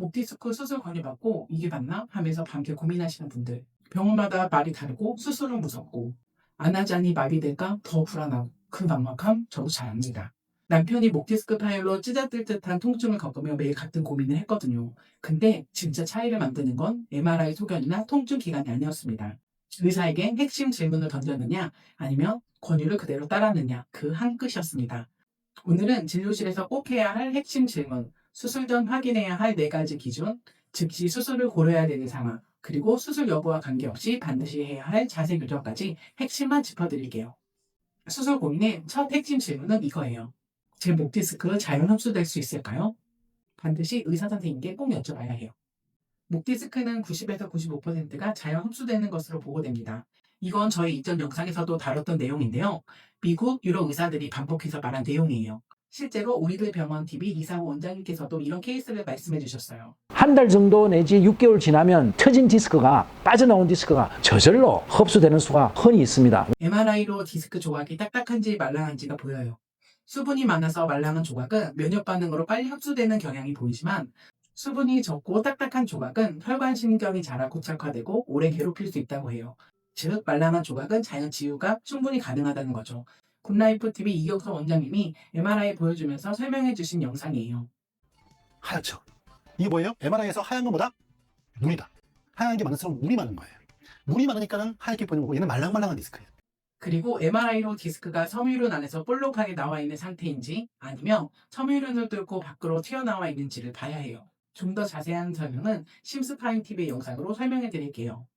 목 디스크 수술 권유받고 이게 맞나 하면서 밤새 고민하시는 분들, 병원마다 말이 다르고 수술은 무섭고 안 하자니 마비될까 더 불안하고 그 막막함 저도 잘 압니다. 남편이 목 디스크 파열로 찢어질 듯한 통증을 겪으며 매일 같은 고민을 했거든요. 근데 진짜 차이를 만드는 건 MRI 소견이나 통증 기간이 아니었습니다. 의사에게 핵심 질문을 던졌느냐 아니면 권유를 그대로 따랐느냐 그 한 끝이었습니다. 오늘은 진료실에서 꼭 해야 할 핵심 질문, 수술 전 확인해야 할 4가지 기준, 즉시 수술을 고려해야 되는 상황, 그리고 수술 여부와 관계없이 반드시 해야 할 자세 교정까지 핵심만 짚어드릴게요. 수술 고민의 첫 핵심 질문은 이거예요. 제 목 디스크 자연 흡수될 수 있을까요? 반드시 의사 선생님께 꼭 여쭤봐야 해요. 목 디스크는 90에서 95%가 자연 흡수되는 것으로 보고됩니다. 이건 저희 이전 영상에서도 다뤘던 내용인데요. 미국, 유럽 의사들이 반복해서 말한 내용이에요. 실제로 우리들 병원 TV 이상호 원장님께서도 이런 케이스를 말씀해 주셨어요. 한 달 정도 내지 6개월 지나면 터진 디스크가, 빠져나온 디스크가 저절로 흡수되는 수가 흔히 있습니다. MRI로 디스크 조각이 딱딱한지 말랑한지가 보여요. 수분이 많아서 말랑한 조각은 면역 반응으로 빨리 흡수되는 경향이 보이지만 수분이 적고 딱딱한 조각은 혈관신경이 자라 고착화되고 오래 괴롭힐 수 있다고 해요. 즉 말랑한 조각은 자연 치유가 충분히 가능하다는 거죠. 굿라이프 TV 이경서 원장님이 MRI 보여주면서 설명해 주신 영상이에요. 하얗죠. 이게 뭐예요? MRI에서 하얀 것보다 물이다. 하얀 게 많을수록 물이 많은 거예요. 물이 많으니까는 하얗게 보이는 거고 얘는 말랑말랑한 디스크예요. 그리고 MRI로 디스크가 섬유륜 안에서 볼록하게 나와 있는 상태인지 아니면 섬유륜을 뚫고 밖으로 튀어나와 있는지를 봐야 해요. 좀 더 자세한 설명은 심스파인 TV의 영상으로 설명해 드릴게요.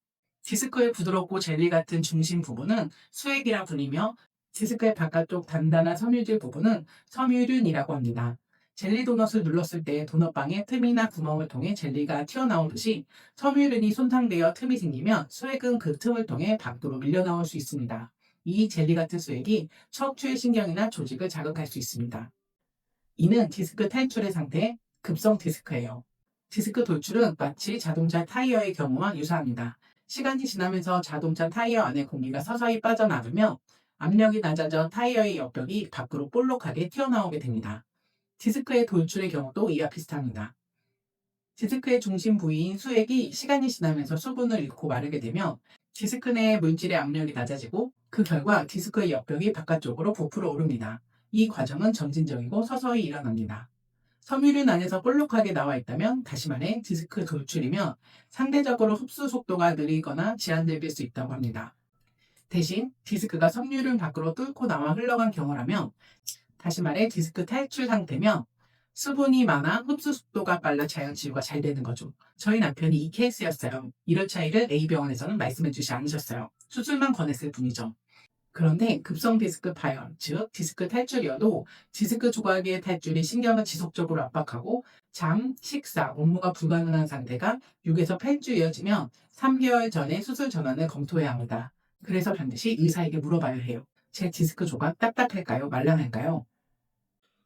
디스크의 부드럽고 젤리 같은 중심 부분은 수액이라 불리며 디스크의 바깥쪽 단단한 섬유질 부분은 섬유륜이라고 합니다. 젤리 도넛을 눌렀을 때 도넛방의 틈이나 구멍을 통해 젤리가 튀어나오듯이 섬유륜이 손상되어 틈이 생기면 수액은 그 틈을 통해 밖으로 밀려나올 수 있습니다. 이 젤리 같은 수액이 척추의 신경이나 조직을 자극할 수 있습니다. 이는 디스크 탈출의 상태, 급성 디스크예요. 디스크 돌출은 마치 자동차 타이어의 경우와 유사합니다. 시간이 지나면서 자동차 타이어 안에 공기가 서서히 빠져나가며 압력이 낮아져 타이어의 옆벽이 밖으로 볼록하게 튀어나오게 됩니다. 디스크의 돌출의 경우도 이와 비슷합니다. 디스크의 중심 부위인 수액이 시간이 지나면서 수분을 잃고 마르게 되면 디스크 내의 물질의 압력이 낮아지고 그 결과 디스크의 옆벽이 바깥쪽으로 부풀어 오릅니다. 이 과정은 점진적이고 서서히 일어납니다. 섬유륜 안에서 볼록하게 나와 있다면 다시 말해 디스크 돌출이면 상대적으로 흡수 속도가 느리거나 제한될 수 있다고 합니다. 대신 디스크가 섬유륜 밖으로 뚫고 나와 흘러간 경우라면 다시 말해 디스크 탈출 상태면 수분이 많아 흡수 속도가 빨라 자연 치유가 잘 되는 거죠. 저희 남편이 이 케이스였어요. 이런 차이를 A병원에서는 말씀해 주지 않으셨어요. 수술만 권했을 뿐이죠. 그런데 급성 디스크 파열, 즉 디스크 탈출이어도 디스크 조각의 탈출이 신경을 지속적으로 압박하고 잠, 식사, 업무가 불가능한 상태가 6에서 8주 이어지면 3개월 전에 수술 전환을 검토해야 합니다. 그래서 반드시 의사에게 물어봐야 해요. 제 디스크 조각 딱딱할까요? 말랑할까요?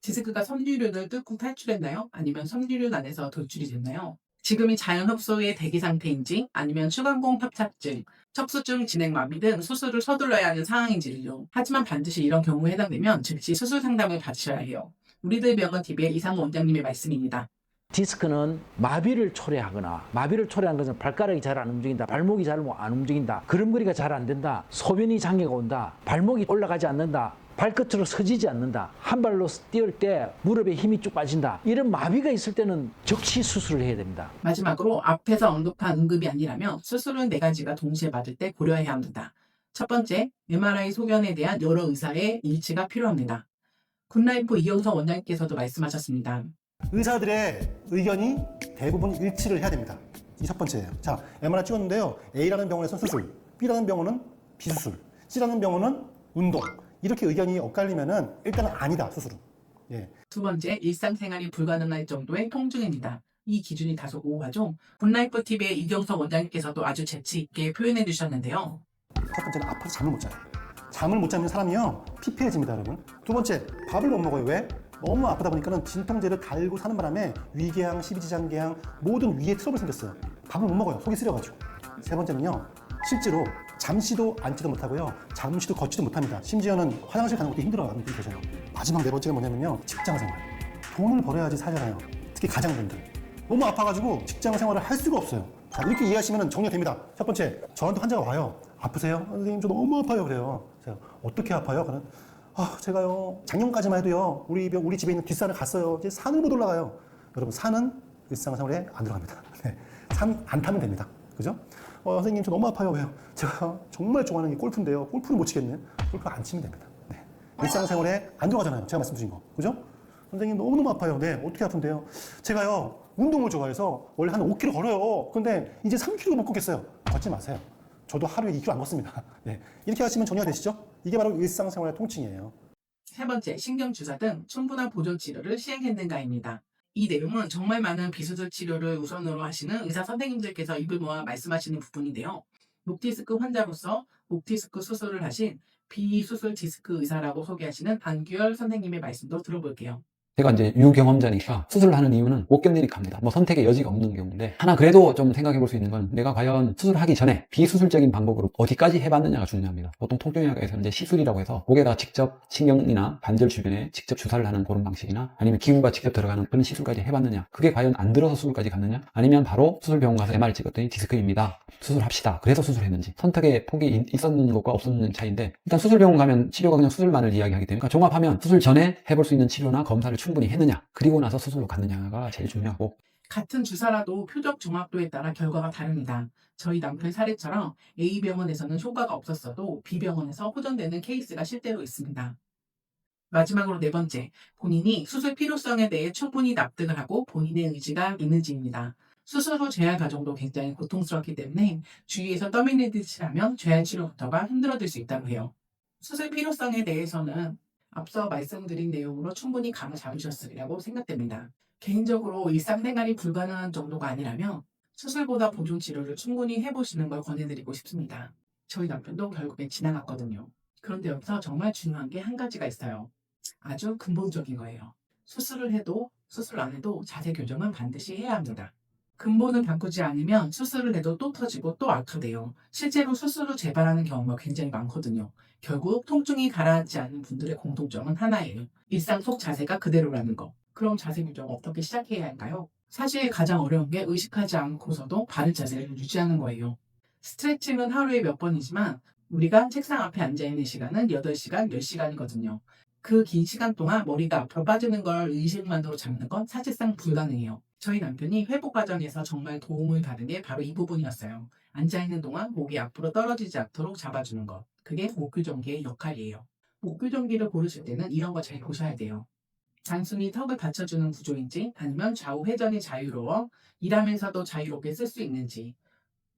디스크가 섬유륜을 뚫고 탈출했나요? 아니면 섬유륜 안에서 돌출이 됐나요? 지금이 자연 흡수의 대기 상태인지 아니면 추간공 협착증, 척수증 진행 마비 등 수술을 서둘러야 하는 상황인지를요. 하지만 반드시 이런 경우에 해당되면 즉시 수술 상담을 받으셔야 해요. 우리들 병원 TV의 이상호 원장님의 말씀입니다. 디스크는 마비를 초래하거나, 마비를 초래한 것은 발가락이 잘 안 움직인다, 발목이 잘 안 움직인다, 걸음걸이가 잘 안 된다, 소변이 장애가 온다, 발목이 올라가지 않는다, 발끝으로 서지지 않는다, 한 발로 뛰을 때 무릎에 힘이 쭉 빠진다, 이런 마비가 있을 때는 즉시 수술을 해야 됩니다. 마지막으로 앞에서 언급한 응급이 아니라면 수술은 4가지가 동시에 받을 때 고려해야 합니다. 첫 번째, MRI 소견에 대한 여러 의사의 일치가 필요합니다. 굿라이프 이경서 원장님께서도 말씀하셨습니다. 의사들의 의견이 대부분 일치를 해야 됩니다. 이 첫 번째예요. 자, MRI 찍었는데요. A라는 병원에서는 수술, B라는 병원은 비수술, C라는 병원은 운동. 이렇게 의견이 엇갈리면은 일단은 아니다, 수술은. 예. 두 번째, 일상생활이 불가능할 정도의 통증입니다. 이 기준이 다소 모호하죠. 굿라이프 TV의 이경서 원장님께서도 아주 재치 있게 표현해 주셨는데요. 첫 번째는 아파서 잠을 못 자요. 잠을 못 자는 사람이요, 피폐해집니다, 여러분. 두 번째, 밥을 못 먹어요. 왜? 너무 아프다 보니까는 진통제를 달고 사는 바람에 위궤양, 십이지장궤양 모든 위에 트러블이 생겼어요. 밥을 못 먹어요. 속이 쓰려가지고. 세 번째는요, 실제로 잠시도 앉지도 못하고요, 잠시도 걷지도 못합니다. 심지어는 화장실 가는 것도 힘들어요. 그렇게 되세요. 마지막 4번째가 뭐냐면요, 직장생활. 돈을 벌어야지 살잖아요. 특히 가장분들. 너무 아파가지고 직장 생활을 할 수가 없어요. 자, 이렇게 이해하시면 정리가 됩니다. 첫 번째, 저한테 환자가 와요. 아프세요? 선생님, 저 너무 아파요. 그래요. 제가 어떻게 아파요? 그러면 제가요, 작년까지만 해도요, 우리 집에 있는 뒷산을 갔어요. 이제 산을 못 올라가요. 여러분, 산은 일상생활에 안 들어갑니다. 네. 산 안 타면 됩니다. 그죠? 선생님, 저 너무 아파요. 왜요? 제가 정말 좋아하는 게 골프인데요. 골프를 못 치겠네. 골프 안 치면 됩니다. 네. 일상생활에 안 들어가잖아요. 제가 말씀 드린 거. 그죠? 선생님, 너무너무 아파요. 네. 어떻게 아픈데요? 제가요, 운동을 좋아해서 원래 한 5km 걸어요. 근데 이제 3km 못 걷겠어요. 걷지 마세요. 저도 하루에 2km 안 걷습니다. 네. 이렇게 하시면 정리가 되시죠? 이게 바로 일상생활의 통증이에요. 세 번째, 신경주사 등 충분한 보존 치료를 시행했는가입니다. 이 내용은 정말 많은 비수술 치료를 우선으로 하시는 의사 선생님들께서 입을 모아 말씀하시는 부분인데요. 목디스크 환자로서 목디스크 수술을 하신 비수술 디스크 의사라고 소개하시는 안규열 선생님의 말씀도 들어볼게요. 제가 이제 유경험자니까 수술을 하는 이유는 못 견디니까입니다. 뭐 선택의 여지가 없는 경우인데, 하나 그래도 좀 생각해 볼 수 있는 건 내가 과연 수술하기 전에 비수술적인 방법으로 어디까지 해봤느냐가 중요합니다. 보통 통증의학에서는 이제 시술이라고 해서 목에다 직접 신경이나 관절 주변에 직접 주사를 하는 그런 방식이나 아니면 기구가 직접 들어가는 그런 시술까지 해봤느냐, 그게 과연 안 들어서 수술까지 갔느냐, 아니면 바로 수술병원 가서 MR을 찍었더니 디스크입니다. 수술합시다. 그래서 수술했는지, 선택의 폭이 있었는 것과 없었는 차이인데, 일단 수술병원 가면 치료가 그냥 수술만을 이야기하기 때문에, 그러니까 종합하면 수술 전에 해볼 수 있는 치료나 검사를 충분히 했느냐, 그리고 나서 수술로 갔느냐가 제일 중요하고. 같은 주사라도 표적 정확도에 따라 결과가 다릅니다. 저희 남편 사례처럼 A병원에서는 효과가 없었어도 B병원에서 호전되는 케이스가 실제로 있습니다. 마지막으로 네 번째, 본인이 수술 필요성에 대해 충분히 납득을 하고 본인의 의지가 있는지입니다. 수술 후 재활 과정도 굉장히 고통스럽기 때문에 주위에서 떠밀리듯이 하면 재활 치료부터가 힘들어질 수 있다고 해요. 수술 필요성에 대해서는 앞서 말씀드린 내용으로 충분히 감을 잡으셨으리라고 생각됩니다. 개인적으로 일상생활이 불가능한 정도가 아니라면 수술보다 보존 치료를 충분히 해보시는 걸 권해드리고 싶습니다. 저희 남편도 결국엔 지나갔거든요. 그런데 여기서 정말 중요한 게 한 가지가 있어요. 아주 근본적인 거예요. 수술을 해도 수술 안 해도 자세 교정은 반드시 해야 합니다. 근본을 바꾸지 않으면 수술을 해도 또 터지고 또 악화돼요. 실제로 수술 후 재발하는 경우가 굉장히 많거든요. 결국 통증이 가라앉지 않는 분들의 공통점은 하나예요. 일상 속 자세가 그대로라는 거. 그럼 자세 교정 어떻게 시작해야 할까요? 사실 가장 어려운 게 의식하지 않고서도 바른 자세를 유지하는 거예요. 스트레칭은 하루에 몇 번이지만 우리가 책상 앞에 앉아있는 시간은 8시간, 10시간이거든요. 그 긴 시간 동안 머리가 앞으로 빠지는 걸 의식만으로 잡는 건 사실상 불가능해요. 저희 남편이 회복 과정에서 정말 도움을 받은 게 바로 이 부분이었어요. 앉아있는 동안 목이 앞으로 떨어지지 않도록 잡아주는 것. 그게 목교정기의 역할이에요. 목교정기를 고르실 때는 이런 거 잘 보셔야 돼요. 단순히 턱을 받쳐주는 구조인지 아니면 좌우 회전이 자유로워 일하면서도 자유롭게 쓸 수 있는지,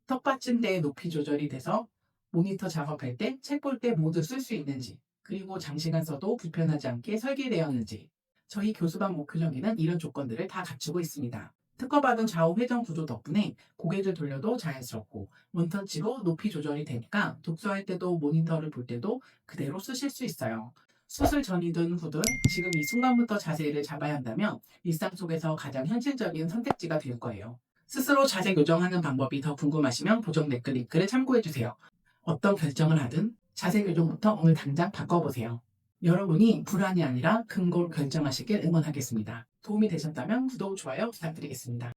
턱 받침대의 높이 조절이 돼서 모니터 작업할 때, 책 볼 때 모두 쓸 수 있는지, 그리고 장시간 써도 불편하지 않게 설계되었는지. 저희 교수반 목교정기는 이런 조건들을 다 갖추고 있습니다. 특허받은 좌우 회전 구조 덕분에 고개를 돌려도 자연스럽고 원터치로 높이 조절이 되니까 독서할 때도 모니터를 볼 때도 그대로 쓰실 수 있어요. 수술 전이든 후든 지금 이 순간부터 자세를 잡아야 한다면 일상 속에서 가장 현실적인 선택지가 될 거예요. 스스로 자세 교정하는 방법이 더 궁금하시면 보정 댓글 링크를 참고해주세요. 어떤 결정을 하든 자세 교정부터 오늘 당장 바꿔보세요. 여러분이 불안이 아니라 근거로 결정하시길 응원하겠습니다. 도움이 되셨다면 구독, 좋아요 부탁드리겠습니다.